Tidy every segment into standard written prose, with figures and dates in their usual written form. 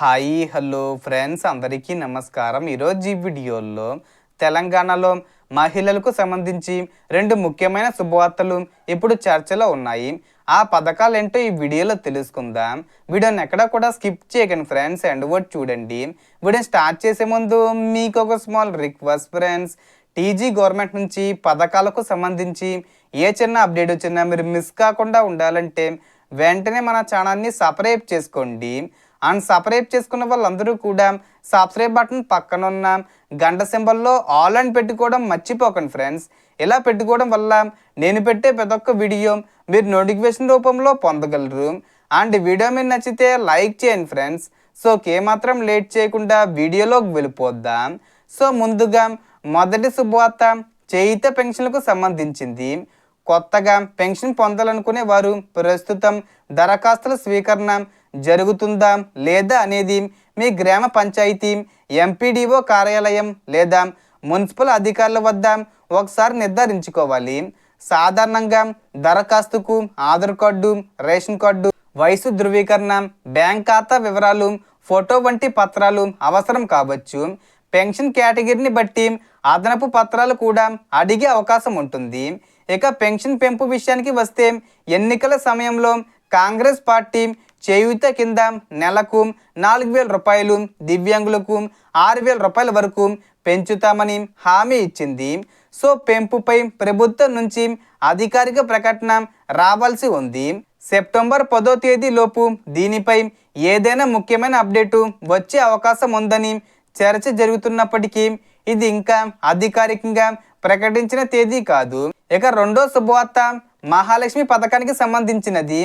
Hi hello friends అందరికీ నమస్కారం. ఈరోజు ఈ వీడియోలో తెలంగాణలో మహిళలకు సంబంధించి రెండు ముఖ్యమైన శుభవార్తలు ఇప్పుడు చర్చలో ఉన్నాయి. ఆ పథకాలు ఏంటో ఈ వీడియోలో తెలుసుకుందాం. వీడియోని ఎక్కడ కూడా స్కిప్ చేయకండి ఫ్రెండ్స్, ఎండ్ వర్డ్ చూడండి. వీడియో స్టార్ట్ చేసే ముందు మీకు ఒక small request friends, TG government నుంచి పథకాలకు సంబంధించి ఏ చిన్న అప్డేట్ వచ్చినా మీరు మిస్ కాకుండా ఉండాలంటే వెంటనే మన ఛానల్ని సబ్స్క్రైబ్ చేసుకోండి. అండ్ సబ్స్క్రైబ్ చేసుకున్న వాళ్ళందరూ కూడా సబ్స్క్రైబ్ బటన్ పక్కన ఉన్న గంట సింబల్లో ఆల్ అని పెట్టుకోవడం మర్చిపోకండి ఫ్రెండ్స్. ఇలా పెట్టుకోవడం వల్ల నేను పెట్టే ప్రతి ఒక్క వీడియో మీరు నోటిఫికేషన్ రూపంలో పొందగలరు. అండ్ వీడియో మీరు నచ్చితే లైక్ చేయండి ఫ్రెండ్స్. సో ఏమాత్రం లేట్ చేయకుండా వీడియోలోకి వెళ్ళిపోద్దాం. సో ముందుగా మొదటి శుభవార్త చేయూత పెన్షన్లకు సంబంధించింది. కొత్తగా పెన్షన్ పొందాలనుకునే వారు ప్రస్తుతం దరఖాస్తుల స్వీకరణ జరుగుతుందా లేదా అనేది మీ గ్రామ పంచాయతీ ఎంపీడీఓ కార్యాలయం లేదా మున్సిపల్ అధికారుల వద్ద ఒకసారి నిర్ధారించుకోవాలి. సాధారణంగా దరఖాస్తుకు ఆధార్ కార్డు, రేషన్ కార్డు, వయసు ధృవీకరణ, బ్యాంక్ ఖాతా వివరాలు, ఫోటో వంటి పత్రాలు అవసరం కావచ్చు. పెన్షన్ కేటగిరీని బట్టి అదనపు పత్రాలు కూడా అడిగే అవకాశం ఉంటుంది. ఇక పెన్షన్ పెంపు విషయానికి వస్తే ఎన్నికల సమయంలో కాంగ్రెస్ పార్టీ చేయూత కింద నెలకు 4,000 రూపాయలు, దివ్యాంగులకు 6,000 రూపాయల వరకు పెంచుతామని హామీ ఇచ్చింది. సో పెంపుపై ప్రభుత్వం నుంచి అధికారిక ప్రకటన రావాల్సి ఉంది. సెప్టెంబర్ 10వ తేదీ లోపు దీనిపై ఏదైనా ముఖ్యమైన అప్డేటు వచ్చే అవకాశం ఉందని చర్చ జరుగుతున్నప్పటికీ ఇది ఇంకా అధికారికంగా ప్రకటించిన తేదీ కాదు. ఇక రెండో శుభవార్త మహాలక్ష్మి పథకానికి సంబంధించినది.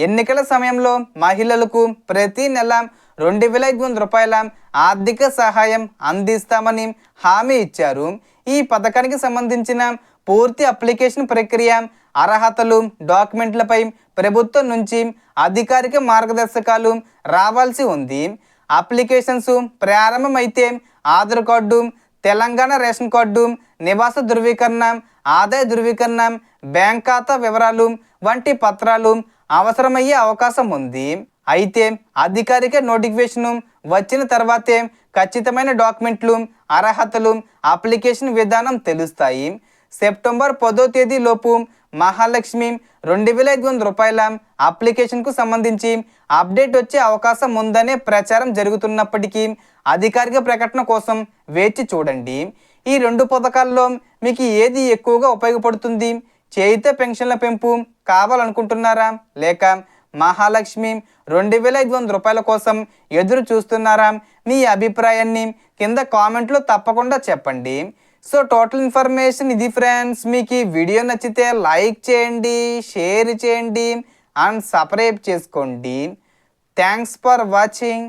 ఎన్నికల సమయంలో మహిళలకు ప్రతి నెల 2,500 రూపాయల ఆర్థిక సహాయం అందిస్తామని హామీ ఇచ్చారు. ఈ పథకానికి సంబంధించిన పూర్తి అప్లికేషన్ ప్రక్రియ, అర్హతలు, డాక్యుమెంట్లపై ప్రభుత్వం నుంచి అధికారిక మార్గదర్శకాలు రావాల్సి ఉంది. అప్లికేషన్స్ ప్రారంభమైతే Aadhaar card, Telangana ration card, నివాస ధృవీకరణ, ఆదాయ ధృవీకరణ, బ్యాంక్ ఖాతా వివరాలు వంటి పత్రాలు అవసరమయ్యే అవకాశం ఉంది. అయితే అధికారిక నోటిఫికేషన్ వచ్చిన తర్వాతే ఖచ్చితమైన డాక్యుమెంట్లు, అర్హతలు, అప్లికేషన్ విధానం తెలుస్తాయి. సెప్టెంబర్ 10వ తేదీ లోపు మహాలక్ష్మి 2,500 రూపాయల అప్లికేషన్కు సంబంధించి అప్డేట్ వచ్చే అవకాశం ఉందనే ప్రచారం జరుగుతున్నప్పటికీ అధికారిక ప్రకటన కోసం వేచి చూడండి. ఈ రెండు పథకాల్లో మీకు ఏది ఎక్కువగా ఉపయోగపడుతుంది? చేయూత పెన్షన్ల పెంపు కావాలనుకుంటున్నారా, లేక మహాలక్ష్మి 2,500 రూపాయల కోసం ఎదురు చూస్తున్నారా? మీ అభిప్రాయాన్ని కింద కామెంట్లో తప్పకుండా చెప్పండి. సో టోటల్ ఇన్ఫర్మేషన్ ఇది ఫ్రెండ్స్. మీకు ఈ వీడియో నచ్చితే లైక్ చేయండి, షేర్ చేయండి అండ్ సబ్స్క్రైబ్ చేసుకోండి. Thanks for watching.